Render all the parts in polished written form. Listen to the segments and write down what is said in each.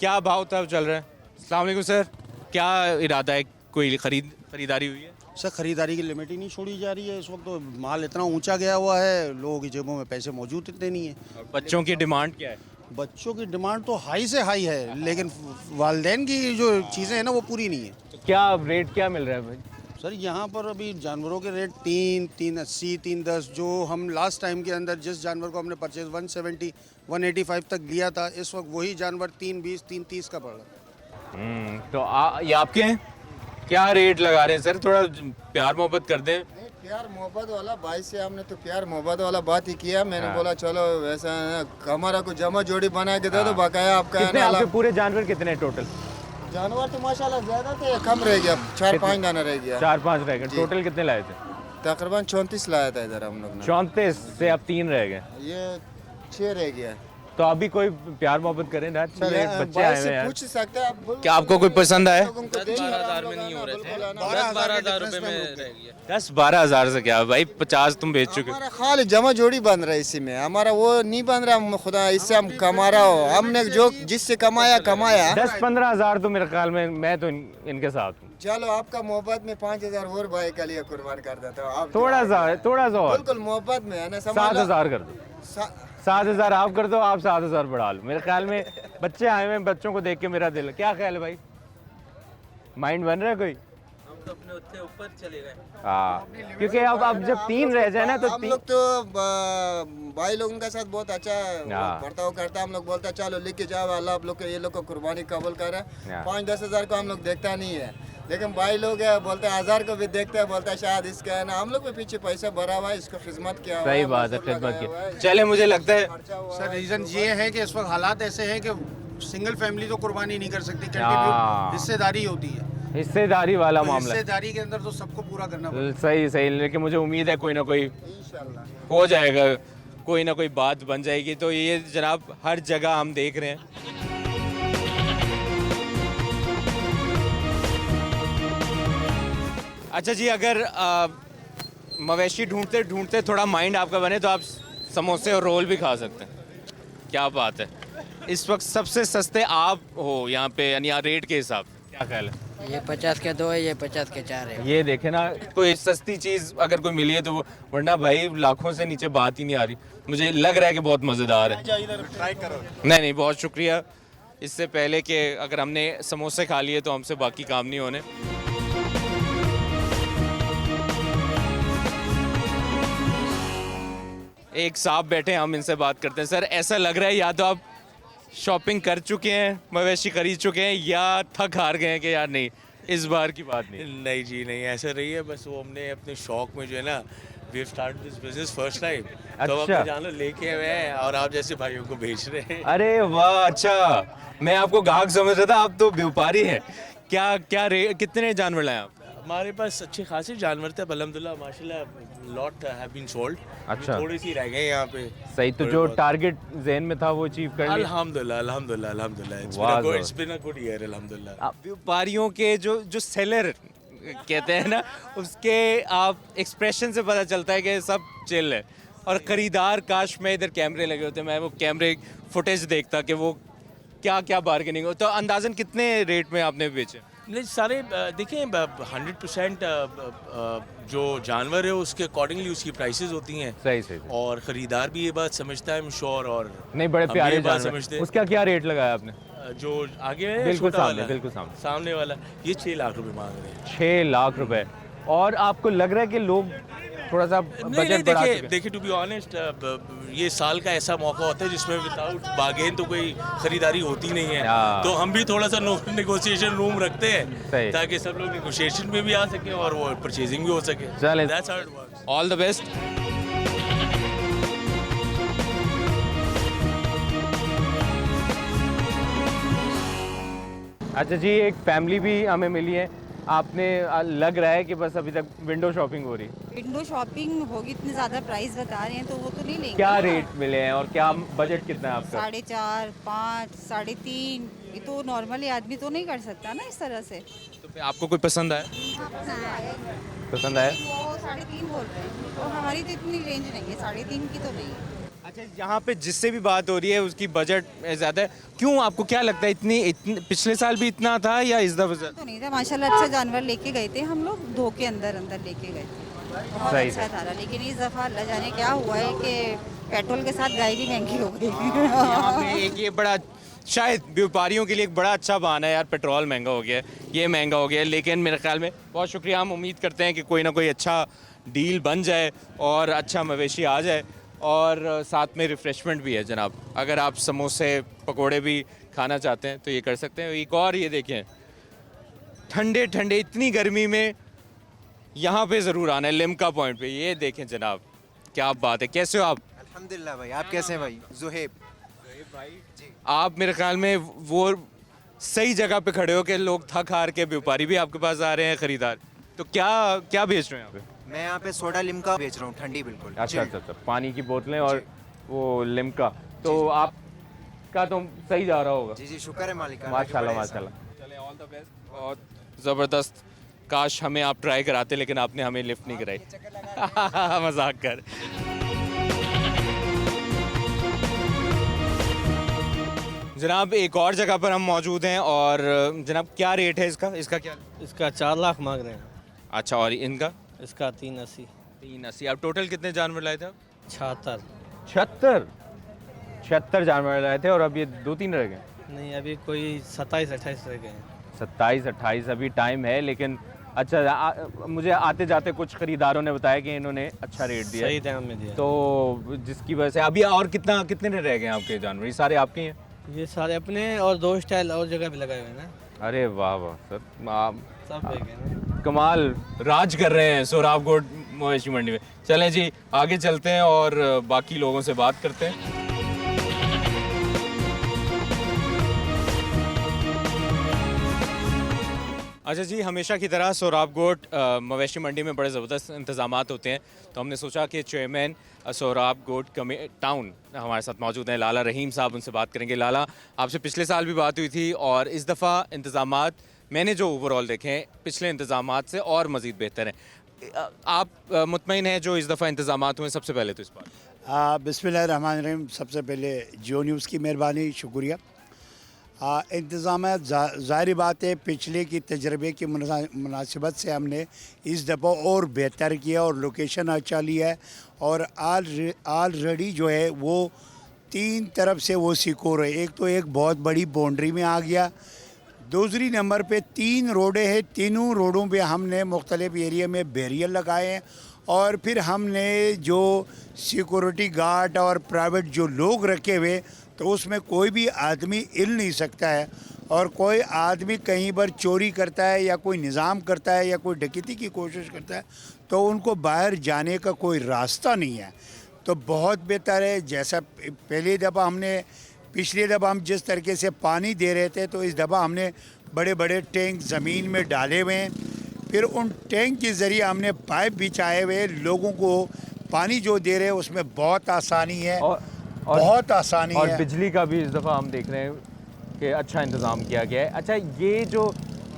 क्या भाव तब चल रहा है? अस्सलाम वालेकुम सर, क्या इरादा है, कोई खरीदारी हुई है? सर खरीदारी की लिमिट ही नहीं छोड़ी जा रही है इस वक्त। तो माल इतना ऊंचा गया हुआ है, लोगों की जेबों में पैसे मौजूद इतने नहीं है। बच्चों की डिमांड क्या है? बच्चों की डिमांड तो हाई से हाई है, लेकिन वालदेन की जो चीज़ें हैं ना वो पूरी नहीं है। तो क्या रेट क्या मिल रहा है भाई? सर यहाँ पर अभी जानवरों के रेट 380, 310, जो हम लास्ट टाइम के अंदर जिस जानवर को हमने परचेज 170, 185 तक लिया था, इस वक्त वही जानवर 320, 330 का पड़ रहा है। तो ये आपके हैं? क्या रेट लगा रहे हैं सर? थोड़ा प्यार मोहब्बत कर दें। प्यार मोहब्बत वाला भाई से हमने तो प्यार मोहब्बत वाला बात ही किया। मैंने बोला चलो वैसा हमारा को जमा जोड़ी बना के दे दो, बकाया आपका है कितने ना। आपके पूरे जानवर कितने टोटल? जानवर तो माशाल्लाह ज्यादा थे, कम रह गया, 4-5 दाना रह गया। 4-5 रह गए। टोटल कितने लाए थे? तकरीबन 34 लाया था इधर हम लोग ने। 34 से अब 3 रह गए। ये 6 रह गया। तो अभी कोई प्यार मोहब्बत करें ना, अच्छा ये बच्चे आए हुए हैं यार। पूछ सकते हैं आप। क्या आपको कोई पसंद आया? 10-12 में नहीं हो रहे थे, 12,000 रुपए में रह गया। 10-12 हज़ार से क्या भाई, 50 तुम बेच चुके हो। हमारा खाली जमा जोड़ी बन रहा है इसी में, हमारा वो नहीं बन रहा। खुदा इससे हम कमा रहा हो, हमने जो जिससे कमाया 10-15 हज़ार तो मेरे ख्याल में मैं तो इनके साथ हूँ। चलो आपका मोहब्बत में 5,000 और भाई के लिए कुर्बान कर देता हूँ। आप थोड़ा सा और बिल्कुल मोहब्बत में है ना। 7,000 कर दो। 7,000 आप कर दो, आप 7,000 बढ़ा लो। मेरे ख्याल में बच्चे आए हुए हैं, बच्चों को देख के मेरा दिल, क्या ख्याल है भाई? माइंड बन रहा है कोई? हम तो अपने उतने ऊपर चले गए। हाँ, क्योंकि अब जब 3 रह जाए ना तो हम लोग तो भाई लोगों के साथ बहुत अच्छा हाँ। बर्ताव करता है। हम लोग बोलते हैं चलो लेके जाओ, अल्लाह आप लोग को ये लोग को कुर्बानी कबूल करे। हाँ। 5-10 हज़ार को हम लोग देखता नहीं है, लेकिन भाई लोग है बोलते हैं 1,000 को भी देखते हैं, बोलते हैं शायद इसका है ना। हम लोग भी पीछे पैसा भरा हुआ है, इसको खिदमत किया हुआ सही है, बात है, सब खिदमत लगाया हुआ की। है। चले, मुझे लगता है सर रीज़न ये है कि इस वक्त हालात ऐसे हैं कि सिंगल फैमिली तो कुर्बानी नहीं कर सकती, हाँ। कंट्रीब्यूट हिस्सेदारी होती है। हिस्सेदारी वाला तो मामला है। हिस्सेदारी के अंदर तो सबको पूरा करना पड़ता है। सही, लेकिन मुझे उम्मीद है कोई ना कोई इंशाल्लाह हो जाएगा, कोई ना कोई बात बन जाएगी। तो ये जनाब हर जगह हम देख रहे हैं। अच्छा जी, अगर मवेशी ढूंढते ढूंढते थोड़ा माइंड आपका बने तो आप समोसे और रोल भी खा सकते हैं। क्या बात है, इस वक्त सबसे सस्ते आप हो यहाँ पे, यानी रेट के हिसाब से क्या ख्याल है? ये 50 के 2 है, ये 50 के 4 है। ये देखे ना, कोई सस्ती चीज़ अगर कोई मिली है तो वरना भाई लाखों से नीचे बात ही नहीं आ रही। मुझे लग रहा है कि बहुत मज़ेदार है। ट्राई करो। नहीं, बहुत शुक्रिया। इससे पहले कि अगर हमने समोसे खा लिए तो हमसे बाकी काम नहीं होने। एक साहब बैठे हैं, हम इनसे बात करते हैं। सर, ऐसा लग रहा है या तो आप शॉपिंग कर चुके हैं, मवेशी खरीद चुके हैं, या थक हार गए हैं कि यार नहीं, इस बार की बात नहीं। नहीं जी नहीं, ऐसा नहीं है। बस वो हमने अपने शौक में जो है ना, we start this business first time, तो अच्छा। अपने जानवर लेके आए हैं और आप जैसे भाइयों को बेच रहे हैं। अरे वाह, अच्छा, मैं आपको ग्राहक समझ रहा था, आप तो व्यापारी हैं। क्या रेट, कितने जानवर लाए आप? हमारे पास अच्छे खासे जानवर थे अल्हम्दुलिल्लाह, माशाल्लाह लॉट हैव बीन सोल्ड। अच्छा। थोड़ी सी रह गए यहाँ पे। सही, तो थोड़े जो बहुत। टारगेट ज़हन में था वो अचीव कर लिया? अल्हम्दुलिल्लाह वाह, it's been a good year अल्हम्दुलिल्लाह। आप व्यापारियों के जो सेलर कहते हैं ना, उसके आप एक्सप्रेशन से पता चलता है कि सब चिल है। और ख़रीदार, काश में इधर कैमरे लगे होते, मैं वो कैमरे फुटेज देखता कि वो क्या बार्गेनिंग हो। तो अंदाज़न कितने रेट में आपने बेचे? नहीं सारे देखिए 100% जो जानवर है उसके अकॉर्डिंगली उसकी प्राइसेस होती हैं। सही। और ख़रीदार भी ये बात समझता है, I'm sure। और नहीं, बड़े हम भी प्यारे ये बात जानवर। समझते हैं। उसका क्या रेट लगाया आपने? जो आगे है बिल्कुल छोटा सामने, वाला, बिल्कुल सामने। सामने वाला, ये 6 लाख रुपए मांग रहे हैं। 6 लाख रुपए। और आपको लग रहा है कि लोग थोड़ा सा नहीं बजट बढ़ा चुके हैं? देखिए टू बी ऑनेस्ट, ये साल का ऐसा मौका होता है जिसमें विदाउट बार्गेन तो कोई खरीदारी होती नहीं है। हाँ। तो हम भी थोड़ा सा नेगोशिएशन रूम रखते सही। हैं ताकि सब लोग नेगोशिएशन में भी आ सके और वो परचेजिंग भी हो सके। चलें। That's how it works. All the best. अच्छा जी, एक फैमिली भी हमें मिली है। आपने लग रहा है कि बस अभी तक विंडो शॉपिंग हो रही है। विंडो शॉपिंग होगी, इतने ज़्यादा प्राइस बता रहे हैं तो वो तो नहीं लेंगे। क्या ना। रेट मिले हैं और क्या बजट कितना है आपका? 4.5, 5, 3.5, ये तो नॉर्मली आदमी तो नहीं कर सकता ना इस तरह से। तो फिर आपको कोई पसंद आया? पसंद आया? वो 3.5 बोल रहे हैं और हमारी तो इतनी रेंज नहीं है, 3.5 की तो नहीं है। अच्छा, यहाँ पे जिससे भी बात हो रही है उसकी बजट ज़्यादा है, क्यों आपको क्या लगता है इतनी पिछले साल भी इतना था या इस दफ़ा ज़्यादा? तो नहीं था माशाल्लाह, अच्छा जानवर लेके गए थे हम लोग, धो के अंदर अंदर लेके गए थे, बहुत सही अच्छा था। लेकिन इस दफ़ा अल्लाह जाने क्या हुआ है कि पेट्रोल के साथ गाय भी महंगी हो गई। यहाँ पे एक ये बड़ा शायद व्यापारियों के लिए एक बड़ा अच्छा बहाना है यार, पेट्रोल महंगा हो गया है, ये महंगा हो गया है। लेकिन मेरे ख्याल में बहुत शुक्रिया, हम उम्मीद करते हैं कि कोई ना कोई अच्छा डील बन जाए और अच्छा मवेशी आ जाए, और साथ में रिफ़्रेशमेंट भी है जनाब। अगर आप समोसे पकोड़े भी खाना चाहते हैं तो ये कर सकते हैं। एक और ये देखें, ठंडे ठंडे इतनी गर्मी में यहाँ पे ज़रूर आना है, लिम्का पॉइंट पे। ये देखें जनाब, क्या बात है, कैसे हो आप? अल्हम्दुलिल्लाह भाई, आप कैसे हैं भाई? जुहेब आप मेरे ख्याल में वो सही जगह पे खड़े हो कि लोग थक हार के व्यापारी भी आपके पास आ रहे हैं, ख़रीदार। तो क्या क्या बेच रहे हैं यहाँ पे? मैं यहाँ पे सोडा लिम्का बेच रहा हूँ, ठंडी बिल्कुल। अच्छा अच्छा अच्छा, पानी की बोतलें और वो लिम्का। तो आपका तो सही जा रहा होगा। जी जी, शुक्र है मालिक का। माशाल्लाह माशाल्लाह। चले, ऑल द बेस्ट। बहुत ज़बरदस्त। काश हमें आप ट्राई कराते, लेकिन आपने हमें लिफ्ट नहीं कराई। मजाक कर। जनाब एक और जगह पर हम मौजूद हैं, और जनाब क्या रेट है इसका? क्या? इसका 4 लाख मांग रहे हैं। अच्छा, और इनका? इसका 380। 380। आप टोटल कितने जानवर लाए थे आप? 76। 76 जानवर लाए थे, और अब ये 2-3 रह गए? नहीं, अभी कोई 27-28 रह गए हैं। 27-28 अभी टाइम है। लेकिन अच्छा, मुझे आते जाते कुछ खरीदारों ने बताया कि इन्होंने अच्छा रेट दिया, सही दाम में दिया, तो जिसकी वजह से अभी और कितने रह गए हैं आपके जानवर? ये सारे आपके हैं? ये सारे अपने, और 2 स्टाइल और जगह भी लगाए हुए हैं ना। अरे वाह वाह सर, आप सब बेच गए ना। कमाल, राज कर रहे हैं सोराबकोट मवेशी मंडी में। चलें जी, आगे चलते हैं और बाकी लोगों से बात करते हैं। अच्छा जी, हमेशा की तरह सोराबकोट मवेशी मंडी में बड़े ज़बरदस्त इंतज़ामात होते हैं, तो हमने सोचा कि चेयरमैन सोराबकोट टाउन हमारे साथ मौजूद हैं, लाला रहीम साहब, उनसे बात करेंगे। लाला, आपसे पिछले साल भी बात हुई थी, और इस दफ़ा इंतज़ामात मैंने जो ओवरऑल देखे हैं पिछले इंतज़ामात से और मज़ीद बेहतर हैं। आप मुतमईन हैं जो इस दफ़ा इंतज़ामात हुए? सबसे पहले तो इस बार बिस्मिल्लाहिर्रहमानिर्रहीम, सबसे पहले जियो न्यूज़ की मेहरबानी, शुक्रिया। इंतज़ाम ज़ाहिर बात है, पिछले की तजर्बे की मुनासिबत से हमने इस दफ़ा और बेहतर किया और लोकेशन अच्छा लिया है, और ऑलरेडी जो है वो 3 तरफ से वो सिक्योर है। एक तो एक बहुत बड़ी बाउंड्री में आ गया, दूसरी नंबर पे 3 रोडें हैं, तीनों रोडों पे हमने मुख्तलिफ एरिया में बैरियर लगाए हैं, और फिर हमने जो सिक्योरिटी गार्ड और प्राइवेट जो लोग रखे हुए, तो उसमें कोई भी आदमी हिल नहीं सकता है, और कोई आदमी कहीं पर चोरी करता है या कोई निज़ाम करता है या कोई डकैती की कोशिश करता है, तो उनको बाहर जाने का कोई रास्ता नहीं है। तो बहुत बेहतर है। जैसा पहली दफ़ा हमने, पिछली दफ़ा हम जिस तरीके से पानी दे रहे थे, तो इस दफ़ा हमने बड़े बड़े टैंक ज़मीन में डाले हुए हैं, फिर उन टैंक के ज़रिए हमने पाइप बिछाए हुए, लोगों को पानी जो दे रहे हैं उसमें बहुत आसानी है, बहुत आसानी और है। बिजली का भी इस दफ़ा हम देख रहे हैं कि अच्छा इंतज़ाम किया गया है। अच्छा, ये जो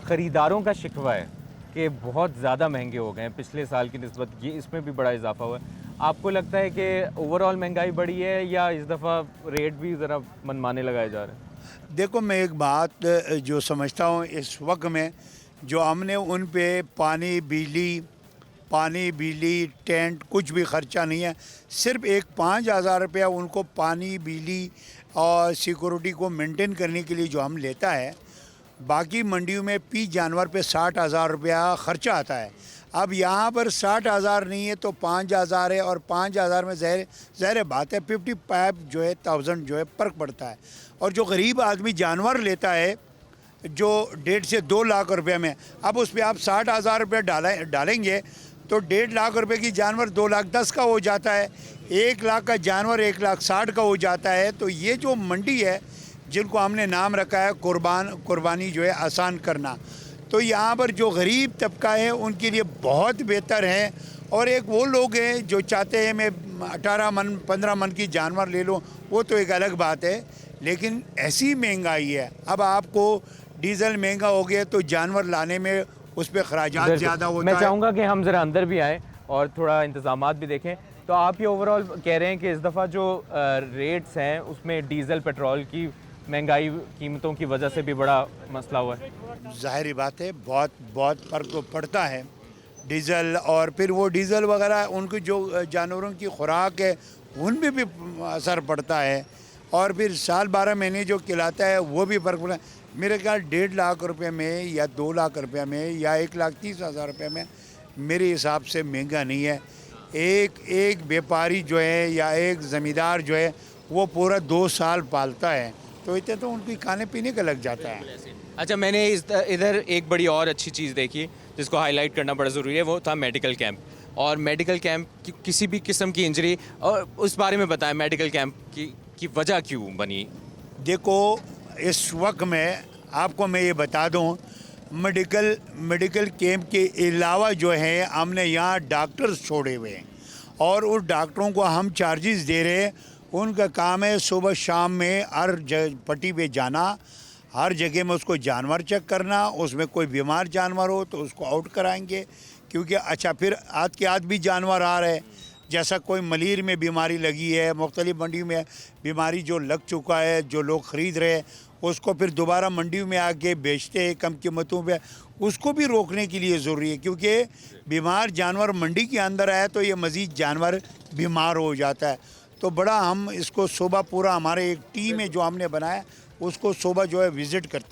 ख़रीदारों का शिकवा है कि बहुत ज़्यादा महंगे हो गए हैं पिछले साल की निस्बत, ये इसमें भी बड़ा इजाफा हुआ है। आपको लगता है कि ओवरऑल महंगाई बढ़ी है या इस दफ़ा रेट भी ज़रा मनमाने लगाए जा रहे हैं? देखो, मैं एक बात जो समझता हूँ, इस वक्त में जो हमने उन पे पानी बिजली टेंट कुछ भी ख़र्चा नहीं है, सिर्फ एक 5,000 रुपया उनको पानी बिजली और सिक्योरिटी को मेंटेन करने के लिए जो हम लेता है। बाकी मंडियों में 20 जानवर पे 60,000 रुपया ख़र्चा आता है। अब यहाँ पर 60,000 नहीं है तो 5,000 है, और 5,000 में ज़ाहिर बात है 55 जो है 1000 जो है फ़र्क पड़ता है। और जो गरीब आदमी जानवर लेता है जो 1.5 से 2 लाख रुपए में, अब उस पर आप 60,000 रुपये डालेंगे तो 1.5 लाख रुपए की जानवर 2,10,000 का हो जाता है, 1 लाख का जानवर 1,60,000 का हो जाता है। तो ये जो मंडी है जिनको हमने नाम रखा है कुर्बानी जो है आसान करना, तो यहाँ पर जो गरीब तबका है उनके लिए बहुत बेहतर है। और एक वो लोग हैं जो चाहते हैं मैं 18 मन 15 मन की जानवर ले लूँ, वो तो एक अलग बात है। लेकिन ऐसी महंगाई है, अब आपको डीजल महंगा हो गया तो जानवर लाने में उस पर खराजात ज़्यादा होता है। मैं चाहूँगा कि हम ज़रा अंदर भी आएँ और थोड़ा इंतज़ामात भी देखें। तो आप ये ओवरऑल कह रहे हैं कि इस दफ़ा जो रेट्स हैं उसमें डीजल पेट्रोल की महंगाई कीमतों की वजह से भी बड़ा मसला हुआ है। जाहिर बात है, बहुत बहुत फर्क तो पड़ता है डीज़ल, और फिर वो डीज़ल वगैरह उनकी जो जानवरों की खुराक है उनमें भी असर पड़ता है, और फिर साल 12 महीने जो खिलाता है वो भी फ़र्क पड़ता है। मेरे ख्याल 1.5 लाख रुपए में या 2 लाख रुपए में या 1,30,000 रुपये में मेरे हिसाब से महंगा नहीं है। एक व्यापारी जो है या एक ज़मींदार जो है वो पूरा 2 साल पालता है, तो इतने तो उनकी खाने पीने का लग जाता है। अच्छा, मैंने इधर एक बड़ी और अच्छी चीज़ देखी जिसको हाईलाइट करना बड़ा ज़रूरी है, वो था मेडिकल कैंप। और मेडिकल कैंप की किसी भी किस्म की इंजरी, और उस बारे में बताएं मेडिकल कैंप की वजह क्यों बनी। देखो, इस वक्त में आपको मैं ये बता दूं, मेडिकल कैंप के अलावा जो है हमने यहाँ डॉक्टर्स छोड़े हुए हैं, और उस डॉक्टरों को हम चार्जेस दे रहे हैं। उनका काम है सुबह शाम में हर पट्टी पे जाना, हर जगह में उसको जानवर चेक करना, उसमें कोई बीमार जानवर हो तो उसको आउट कराएंगे, क्योंकि अच्छा फिर आज के आज भी जानवर आ रहे हैं, जैसा कोई मलीर में बीमारी लगी है, मुख्तलिफ मंडी में बीमारी जो लग चुका है, जो लोग ख़रीद रहे हैं उसको फिर दोबारा मंडी में आके बेचते हैं कम कीमतों पे, उसको भी रोकने के लिए ज़रूरी है, क्योंकि बीमार जानवर मंडी के अंदर आए तो ये मज़ीद जानवर बीमार हो जाता है। तो बड़ा हम इसको सुबह पूरा हमारे एक टीम है जो हमने बनाया, उसको सुबह जो है विज़िट करते हैं।